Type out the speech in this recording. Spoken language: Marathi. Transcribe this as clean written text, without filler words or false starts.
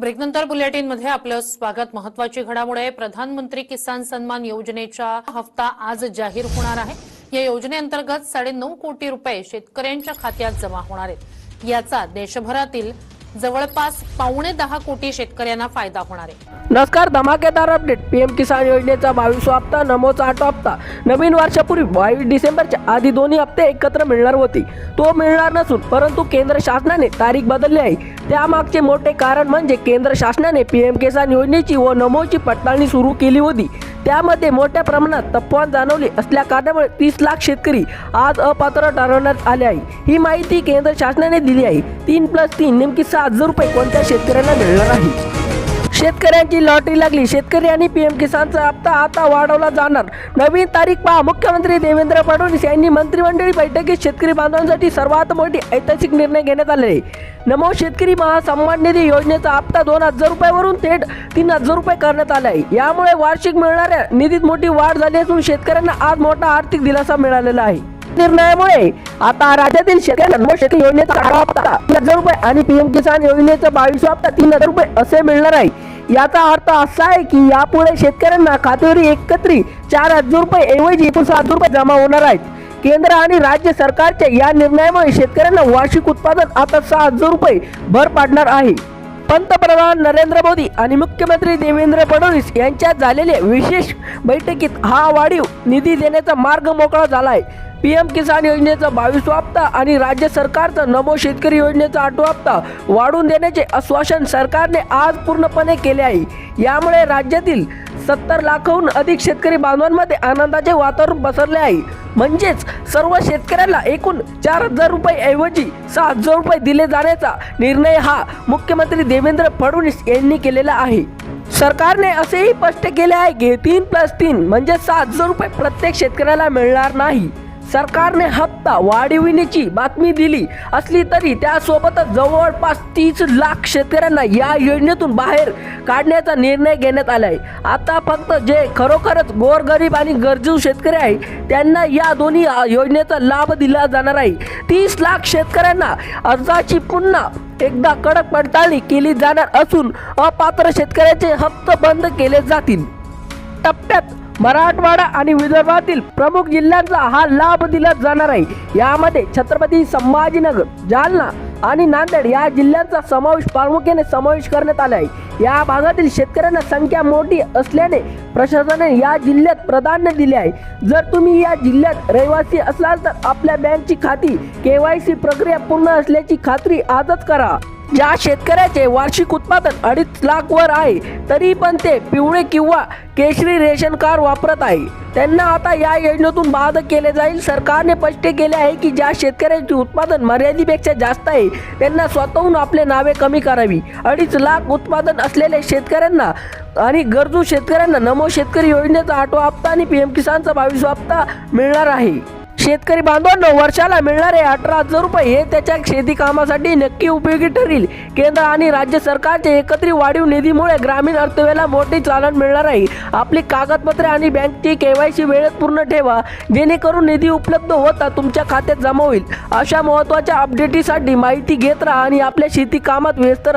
ब्रेकनंतर बुलेटिनमध्ये आपलं स्वागत। महत्त्वाची घडामोड आहे। प्रधानमंत्री किसान सन्मान योजनेचा हप्ता आज जाहीर होणार आहे। या योजनेअंतर्गत 9.5 कोटी रुपये शेतकऱ्यांच्या खात्यात जमा होणार आहेत। याचा देशभरातील जवळपास 9.25 कोटी शेतकऱ्यांना फायदा होणार आहे। नमस्कार, धमाकेदार अपडेट। पीएम किसान योजनेचा 22वा हप्ता, नमोचा 8वा हप्ता नवीन वर्षापूर्वी 22 डिसेंबरच्या आधी दोन्ही हप्ते एकत्र मिळणार होते। तो मिळणार नसून परंतु केंद्र शासनाने तारीख बदलली आहे। त्यामागचे मोठे कारण म्हणजे केंद्र शासनाने पीएम किसान योजनेची व नमोची पडताळणी सुरू केली होती। त्यामध्ये मोठ्या प्रमाणात तफावत जाणवली असल्या कारणामुळे 30 लाख शेतकरी आज अपात्र ठरवण्यात आले आहे। ही माहिती केंद्र शासनाने दिली आहे। 3+3 नेमकी 6,000 रुपये कोणत्या शेतकऱ्यांना मिळणार आहे? शेतकऱ्यांची लॉटरी लागली। शेतकरी आणि पीएम किसानचा हप्ता आता वाढवला जाणार। नवीन तारीख पहा। मुख्यमंत्री देवेंद्र फडणवीस यांनी मंत्रिमंडळी बैठकीत शेतकरी बांधवांसाठी सर्वात मोठी ऐतिहासिक निर्णय घेण्यात आले आहे। नमो शेतकरी महासन्मान निधी योजनेचा हप्ता 2,000 रुपयावरून थेट 3,000 रुपये करण्यात आला आहे। यामुळे वार्षिक मिळणाऱ्या निधीत मोठी वाढ झाली असून शेतकऱ्यांना आज मोठा आर्थिक दिलासा मिळालेला आहे। निर्णयामुळे आता राज्यातील शेतकऱ्यांना नमो शेतकरी योजनेचा 8वा हप्ता 3,000 रुपये आणि पीएम किसान योजनेचा 22वा हप्ता 3,000 रुपये असे मिळणार आहे। याचा अर्थ असा आहे की यापुढे शेतकऱ्यांना खात्यावर एकत्रित 4,000 रुपये ऐवजी 6,000 रुपये जमा होणार आहेत। केंद्र आणि राज्य सरकारच्या या निर्णयामुळे शेतकऱ्यांना वार्षिक उत्पादन आता 6,000 रुपये भर पाडणार आहे। पंतप्रधान नरेंद्र मोदी आणि मुख्यमंत्री देवेंद्र फडणवीस यांच्यात झालेल्या विशेष बैठकीत हा वाढीव निधी देण्याचा मार्ग मोकळा झाला आहे। पीएम किसान योजनेचा 22वा हप्ता आणि राज्य सरकारचा नमो शेतकरी योजनेचा 8वा हप्ता वाढवून देण्याचे आश्वासन सरकारने आज पूर्णपणे केले आहे। यामुळे राज्यातील 70 लाखाहून अधिक शेतकरी बांधवांमध्ये आनंदाचे वातावरण पसरले आहे। म्हणजेच सर्व शेतकऱ्यांना एकूण 4,000 रुपये ऐवजी 6,000 रुपये दिले जाण्याचा निर्णय हा मुख्यमंत्री देवेंद्र फडणवीस यांनी केलेला आहे। सरकारने असेही स्पष्ट केले आहे की 3+3 म्हणजे 6,000 रुपये प्रत्येक शेतकऱ्याला मिळणार नाही। सरकारने हप्ता वाढविण्याची बातमी दिली असली तरी त्यासोबतच जवळपास 30 लाख शेतकऱ्यांना या योजनेतून बाहेर काढण्याचा निर्णय घेण्यात आला आहे। आता फक्त जे खरोखरच गोरगरीब आणि गरजू शेतकरी आहेत त्यांना या दोन्ही योजनेचा लाभ दिला जाणार आहे। 30 लाख शेतकऱ्यांना अर्जाची पुन्हा एकदा कडक पडताळणी केली जाणार असून अपात्र शेतकऱ्यांचे हप्ते बंद केले जातील। टप्प्यात मराठवाडा आणि विदर्भातील प्रमुख जिल्ह्यांचा हा लाभ दिला जाणार आहे। यामध्ये छत्रपती संभाजीनगर, जालना आणि नांदेड या जिल्ह्यांचा प्रामुख्याने समावेश करण्यात आला आहे। या भागातील शेतकऱ्यांना संख्या मोठी असल्याने प्रशासनाने या जिल्ह्यात प्राधान्य दिले आहे। जर तुम्ही या जिल्ह्यात रहिवासी असाल तर आपल्या बँकची खाती KYC प्रक्रिया पूर्ण असल्याची खात्री आजच करा। ज्या शेतकऱ्याचे वार्षिक उत्पादन 2.5 लाख वर आहे तरी पण ते पिवळे किंवा केशरी रेशन कार्ड वापरत आहे त्यांना आता या योजनेतून बाद केले जाईल। सरकारने स्पष्ट केले आहे की ज्या शेतकऱ्यांचे उत्पादन मर्यादेपेक्षा जास्त आहे त्यांना स्वतःहून आपले नावे कमी करावी। 2.5 लाख उत्पादन असलेल्या शेतकऱ्यांना आणि गरजू शेतकऱ्यांना नमो शेतकरी योजनेचा 8वा हप्ता आणि पीएम किसानचा 22वा हप्ता मिळणार आहे। शेतकरी बांधवांना वर्षाला मिळणारे 18,000 रुपये हे त्याच्या शेती कामासाठी नक्की उपयोगी ठरेल। केंद्र आणि राज्य सरकारचे एकत्रित वाढीव निधीमुळे ग्रामीण अर्थव्यवस्थेला मोठी चालना मिळणार आहे। आपली कागदपत्रे आणि बँकची KYC वेळेत पूर्ण ठेवा जेणेकरून निधी उपलब्ध होता तुमच्या खात्यात जमा होईल। अशा महत्त्वाच्या अपडेटसाठी माहिती घेत राहा आणि आपल्या शेती कामात व्यस्त राहा।